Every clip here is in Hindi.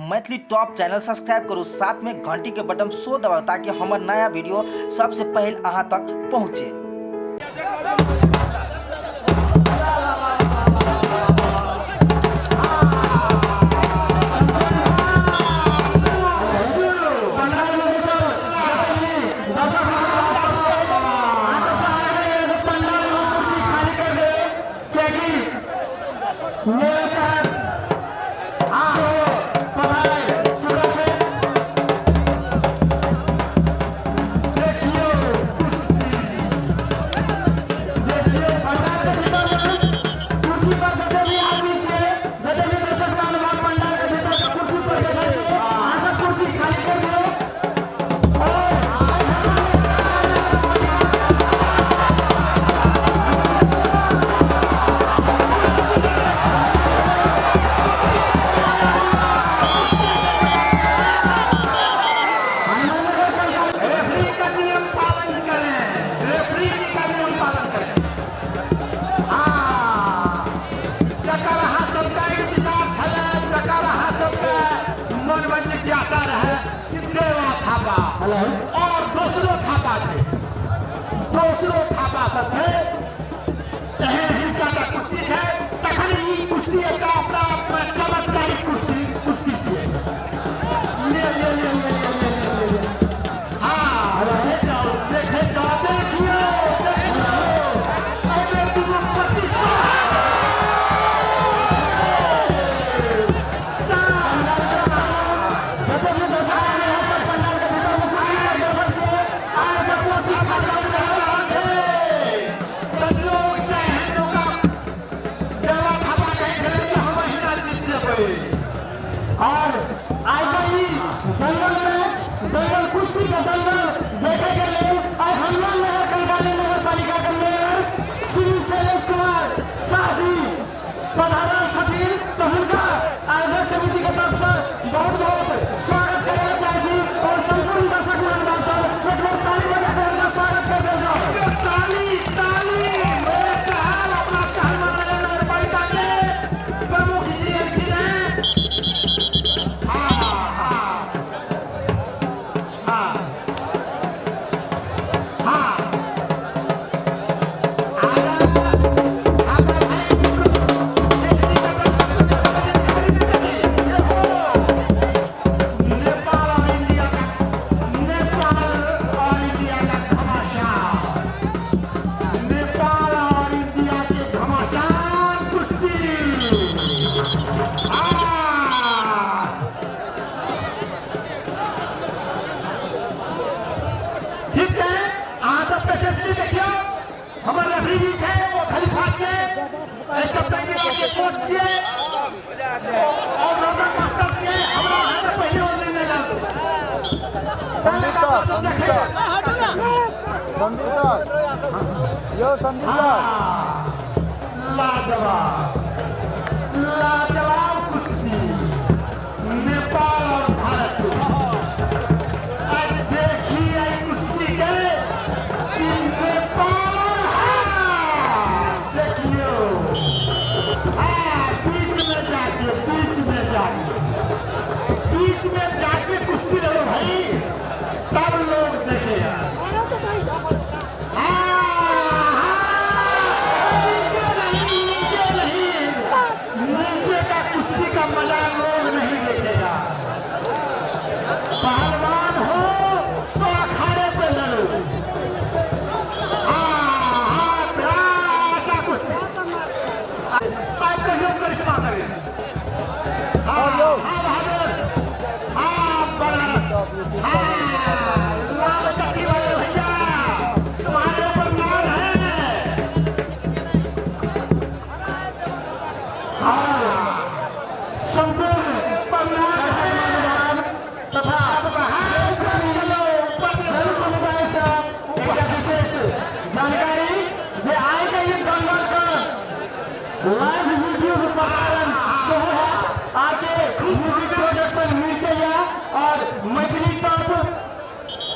मैथिली टॉप चैनल सब्सक्राइब करू, साथ में घंटी के बटन सो दबाओ ताकि हमार नया वीडियो सबसे पहले अहाँ तक पहुँचे। और दूसरो थापा सब है तहन हिनका का कुश्ती है तखन ई कुश्ती का अपना चमत्कारिक कुश्ती छे ले ले ले ले ले ले ले ले हां अरे जाओ देखियो देखियो अगर तुम और आज ही दंगल मैच दंगल कुश्ती का दंगल देखे के लिए और हम लोग नगर कंकाली नगर पालिका के मेयर श्री शैलेश कुमार शाह जी पधारल छथिन तो उनका आयोजक समिति के तरफ से बहुत बहुत स्वागत करना चाहिए और संपूर्ण दर्शक मंडल से एक बार ताली बजा कर उनका स्वागत कर दें जाओ। ताली ताली मेरे साहब अपना कहना नगर पालिका के प्रमुख जी हैं हमारे रेफरी है वो खलीफा है ऐसा चाहिए कि कोच है और रोटर मास्टर है हमरा हाथ पहले और नहीं डाल दो संदीप यो संदीप लाजवाब लाजवाब कुश्ती नेपाल और भारत अब देखिए कुश्ती के नेपाल बीच में जाके कुश्ती लड़ो भाई तब लोग देखेगा। नीचे का कुश्ती का मजा लोग नहीं देखेगा। पहलवान हो तो अखाड़े पे लड़ो। ऐसा कुश्ती आप कहियो करिश्मा करें। लाल कच्ची वाले भैया तुम्हारे ऊपर नाज है। संपूर्ण तथा जन समुदाय से विशेष जानकारी जे आए के ये दंगल का लाइव वीडियो प्रसारण आके म्यूजिक प्रोडक्शन मिर्चैया और मैथिली टॉप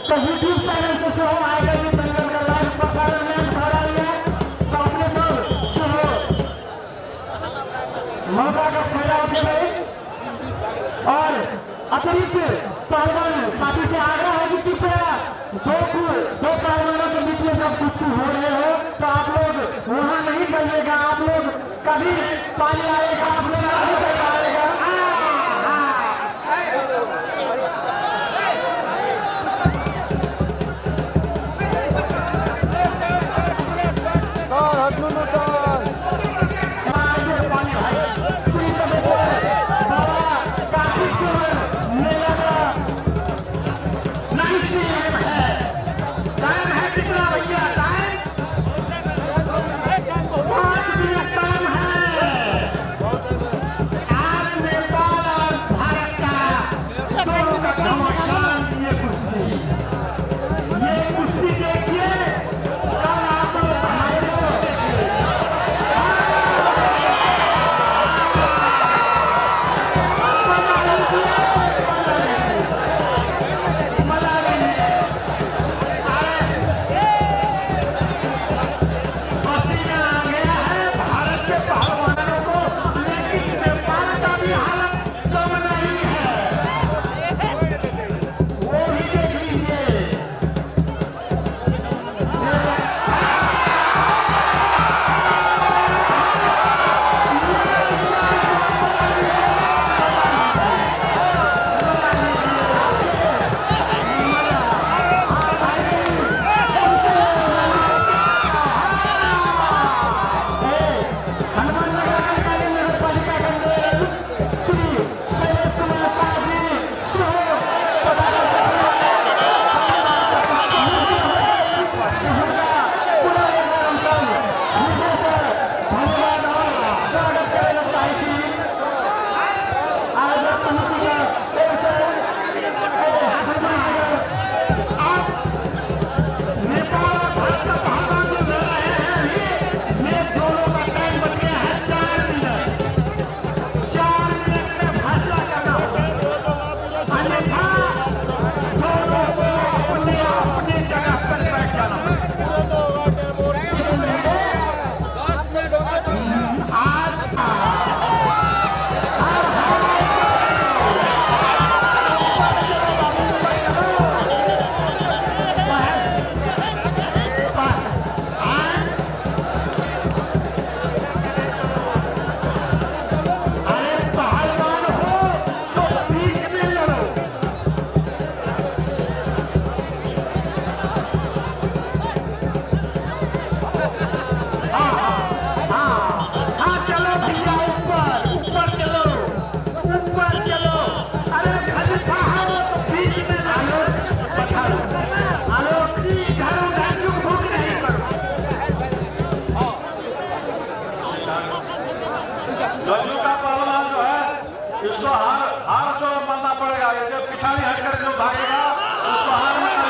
का यूट्यूब चैनल से सो आएगा ये दंगल का लाइव प्रसारण मैच भरा लिया तो अपने सब सो मौका का फायदा उठे और अतिरिक्त पहलवान साथी से आग्रह है कि कृपया दो पहलवानों के बीच में जब कुश्ती हो रहे हो तो आप लोग वहां नहीं जाइएगा। आप लोग कभी पानी आएगा, आप लोग नहीं कर आएगा। इसको हार हार जो मानना पड़ेगा। ये जो पिछाड़ी हटकर जो भागेगा उसको हार मानना